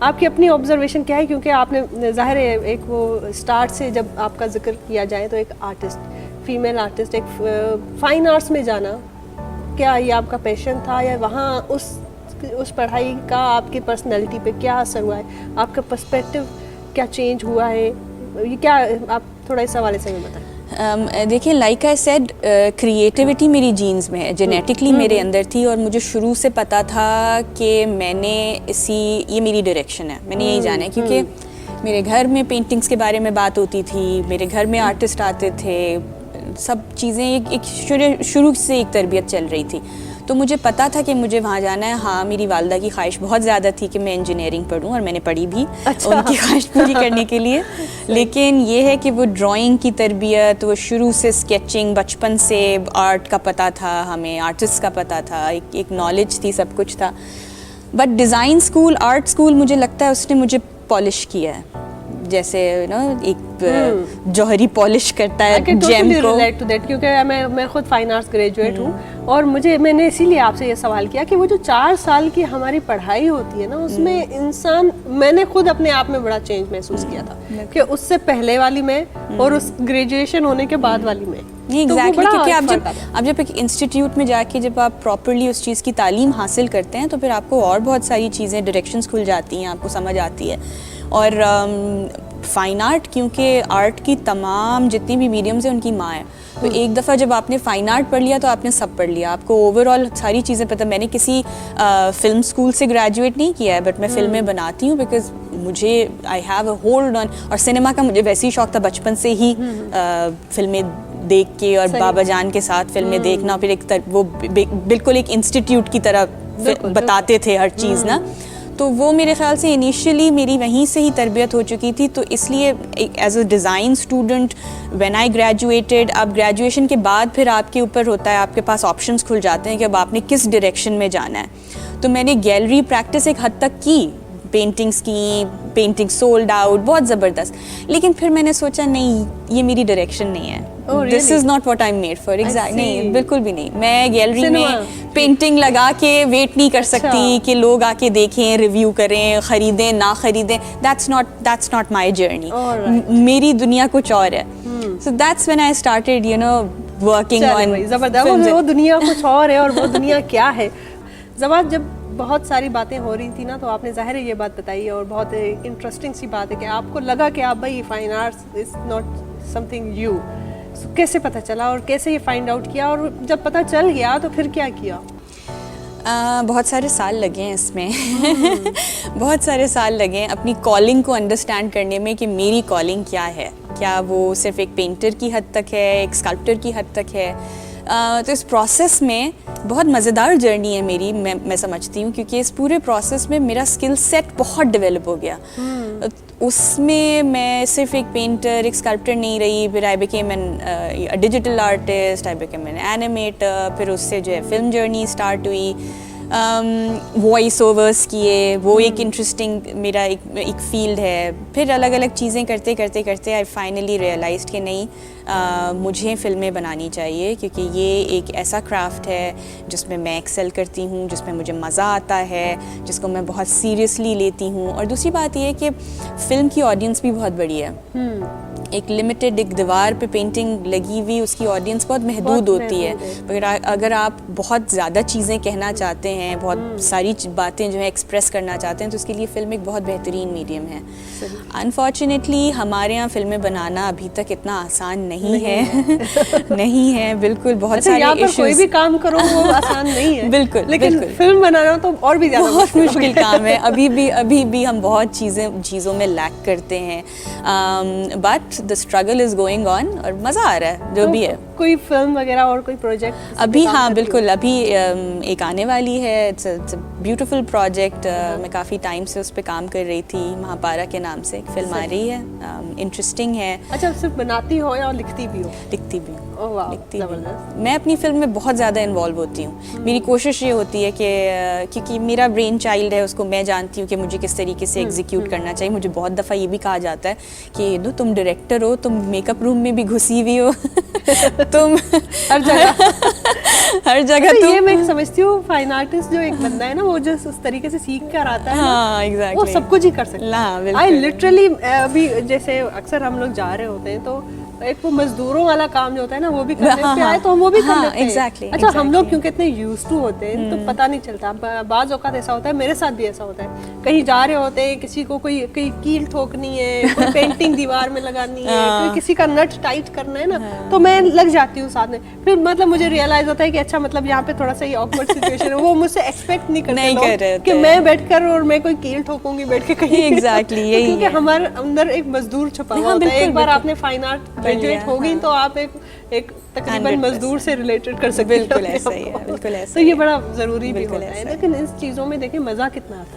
आपकी अपनी ऑब्जर्वेशन क्या है, क्योंकि आपने ज़ाहिर है एक वो स्टार्ट से जब आपका जिक्र किया जाए तो एक आर्टिस्ट, फीमेल आर्टिस्ट, एक फाइन आर्ट्स में जाना, क्या ये आपका पैशन था या वहाँ उस पढ़ाई का आपकी पर्सनैलिटी पे क्या असर हुआ है, आपका पर्सपेक्टिव क्या चेंज हुआ है, ये क्या आप थोड़ा इस हवाले से हमें बताएं। देखिए, लाइक आई सेड, क्रिएटिविटी मेरी जीन्स में है, जेनेटिकली मेरे अंदर थी और मुझे शुरू से पता था कि मैंने ये मेरी डायरेक्शन है, मैंने यही जाना है। क्योंकि मेरे घर में पेंटिंग्स के बारे में बात होती थी, मेरे घर में आर्टिस्ट आते थे, सब चीज़ें एक शुरू से एक तरबियत चल रही थी, तो मुझे पता था कि मुझे वहाँ जाना है। हाँ, मेरी वालदा की ख्वाहिश बहुत ज़्यादा थी कि मैं इंजीनियरिंग पढूं और मैंने पढ़ी भी, उनकी ख्वाहिश पूरी करने के लिए। लेकिन ये है कि वो ड्राइंग की तरबियत, वो शुरू से स्केचिंग, बचपन से आर्ट का पता था, हमें आर्टिस्ट का पता था, एक नॉलेज थी, सब कुछ था। But design school, art school, मुझे लगता है उसने मुझे पॉलिश किया है, जैसे एक जौहरी पॉलिश करता है जेम को। रिलेट टू दैट, क्योंकि मैं खुद फाइन आर्ट्स ग्रेजुएट हूँ और मैंने इसीलिए आपसे ये सवाल किया कि वो जो 4 साल की हमारी पढ़ाई होती है ना, उसमें इंसान, मैंने खुद अपने आप में बड़ा चेंज महसूस किया था कि उससे पहले वाली में और उस ग्रेजुएशन होने के बाद वाली में। एग्जैक्टली, क्योंकि आप जब एक इंस्टीट्यूट में जाके जब आप प्रॉपरली उस चीज़ की तालीम हासिल करते हैं तो फिर आपको और बहुत सारी चीज़ें, डायरेक्शंस खुल जाती हैं, आपको समझ आती है। और फ़ाइन आर्ट, क्योंकि आर्ट की तमाम जितनी भी मीडियम्स हैं उनकी माँ है, तो एक दफ़ा जब आपने फ़ाइन आर्ट पढ़ लिया तो आपने सब पढ़ लिया, आपको ओवरऑल सारी चीज़ें पता। मैंने किसी फ़िल्म स्कूल से ग्रेजुएट नहीं किया है, बट मैं फ़िल्में बनाती हूँ बिकॉज मुझे I have a hold on, और सिनेमा का मुझे वैसे ही शौक था बचपन से ही, फ़िल्में देख के और बाबा जान के साथ फिल्में देखना, फिर वो बिल्कुल एक इंस्टीट्यूट की तरह बताते थे हर चीज़ ना, तो वो मेरे ख्याल से इनिशियली मेरी वहीं से ही तरबियत हो चुकी थी। तो इसलिए as a design student when I graduated, अब ग्रेजुएशन के बाद फिर आपके ऊपर होता है, आपके पास ऑप्शंस खुल जाते हैं कि अब आपने किस डायरेक्शन में जाना है। तो मैंने गैलरी प्रैक्टिस एक हद तक की, पेंटिंग्स की, पेंटिंग सोल्ड आउट, बहुत ज़बरदस्त, लेकिन फिर मैंने सोचा नहीं, ये मेरी डायरेक्शन नहीं है, this is not what I am made for. Exact नहीं, बिल्कुल भी नहीं। मैं गैलरी में पेंटिंग लगा के वेट नहीं कर सकती कि लोग आके देखें, रिव्यू करें, ख़रीदें ना ख़रीदें, दैट्स नॉट माई जर्नी। मेरी दुनिया कुछ और है। So that's when I started working on. ज़बरदस्त, वो दुनिया कुछ और है और वो दुनिया क्या है। ज़बात, जब बहुत सारी बातें हो रही थी ना, तो आपने ज़ाहिर है ये बात बताई और बहुत इंटरेस्टिंग सी बात है कि आपको लगा कि आप भाई fine arts is not something you. कैसे पता चला और कैसे ये फाइंड आउट किया, और जब पता चल गया तो फिर क्या किया? बहुत सारे साल लगे हैं इसमें बहुत सारे साल लगे हैं अपनी कॉलिंग को अंडरस्टैंड करने में कि मेरी कॉलिंग क्या है। क्या वो सिर्फ एक पेंटर की हद तक है, एक स्कल्प्टर की हद तक है। तो इस प्रोसेस में बहुत मज़ेदार जर्नी है मेरी, मैं समझती हूँ, क्योंकि इस पूरे प्रोसेस में मेरा स्किल सेट बहुत डेवलप हो गया। उसमें मैं सिर्फ एक पेंटर, एक स्कल्प्टर नहीं रही, फिर I became an digital artist, I became an animator, फिर उससे जो है फिल्म जर्नी स्टार्ट हुई, वॉइस ओवर्स किए, वो एक इंटरेस्टिंग मेरा एक फील्ड है। फिर अलग अलग चीज़ें करते करते करते आई फाइनली रियलाइज्ड कि नहीं, मुझे फ़िल्में बनानी चाहिए, क्योंकि ये एक ऐसा क्राफ्ट है जिसमें मैं एक्सेल करती हूँ, जिसमें मुझे मज़ा आता है, जिसको मैं बहुत सीरियसली लेती हूँ। और दूसरी बात ये है कि फ़िल्म की ऑडियंस भी बहुत बड़ी है। एक लिमिटेड, एक दीवार पे पेंटिंग लगी हुई, उसकी ऑडियंस बहुत महदूद होती है। मगर अगर आप बहुत ज़्यादा चीज़ें कहना चाहते हैं, बहुत सारी बातें जो है एक्सप्रेस करना चाहते हैं, तो उसके लिए फ़िल्म एक बहुत बेहतरीन मीडियम है। अनफॉर्चुनेटली हमारे यहाँ फ़िल्में बनाना अभी तक इतना आसान नहीं है नहीं है, बिल्कुल। बहुत सारे इश्यूज, कोई भी काम करो वो आसान नहीं है बिल्कुल, लेकिन फिल्म बनाना तो और भी ज़्यादा बहुत मुश्किल काम है। अभी भी हम बहुत चीज़ों में लैक करते हैं, but the struggle is going on और मज़ा आ रहा है जो भी है। कोई फिल्म वगैरह और कोई प्रोजेक्ट अभी? हाँ बिल्कुल, अभी एक आने वाली है, इट्स अ ब्यूटीफुल प्रोजेक्ट। मैं काफ़ी टाइम से उस पर काम कर रही थी, महापारा के नाम से एक फिल्म आ रही है, इंटरेस्टिंग है। अच्छा, सिर्फ बनाती हो या लिखती भी हो? लिखती भी हूँ, लिखती भी। मैं अपनी फिल्म में बहुत ज़्यादा इन्वॉल्व होती हूँ। मेरी कोशिश ये होती है कि क्योंकि मेरा ब्रेन चाइल्ड है, उसको मैं जानती हूँ कि मुझे किस तरीके से एग्जीक्यूट करना चाहिए। मुझे बहुत दफ़ा ये भी कहा जाता है कि तुम डायरेक्टर हो, तुम मेकअप रूम में भी घुसी हुई हो तुम हर जगह हर जगह तो तुम ये मैं समझती हूँ फाइन आर्टिस्ट जो एक बंदा है ना, वो जो उस तरीके से सीख कर आता है ना, हाँ एग्जैक्टली वो सब कुछ ही कर सकता हाँ, है। बिल्कुल। आई लिटरली अभी जैसे अक्सर हम लोग जा रहे होते हैं तो एक वो मजदूरों वाला काम जो होता है ना, वो भी करने हाँ, पे आए हाँ, तो हम वो भी कर हाँ, लेते हैं। exactly, अच्छा हम लोग exactly. क्योंकि इतने यूज्ड टू होते हैं तो पता नहीं चलता। बाज औकात ऐसा होता है, मेरे साथ भी ऐसा होता है, कहीं जा रहे होते हैं, किसी को कोई कील ठोकनी है, कोई पेंटिंग दीवार में लगानी है, कोई किसी का नट टाइट करना है ना, तो मैं लग जाती हूँ साथ में। फिर मतलब मुझे रियलाइज होता है कि अच्छा मतलब यहाँ पे थोड़ा सा ये ऑकवर्ड सिचुएशन है, वो मुझसे एक्सपेक्ट नहीं करते नहीं लोग कर रहे कि होते मैं बैठकर और मैं कोई कील ठोकूंगी बैठ के कहीं। Exactly, यही क्योंकि है। हमारे अंदर एक मजदूर छुपा हुआ हाँ, होता है। बिल्कुल, एक बार बिल्कुल। आपने फाइन आर्ट ग्रेजुएट हो गई हाँ। तो आप एक तकरीबन 100% मजदूर से रिलेटेड कर सकते हैं बिल्कुल अपने ऐसा आप ही है, को। बिल्कुल ऐसा तो ही ये है। बड़ा जरूरी भी बिल्कुल होता है, ऐसा है। लेकिन इस चीज़ों में देखिए मज़ा कितना आता है।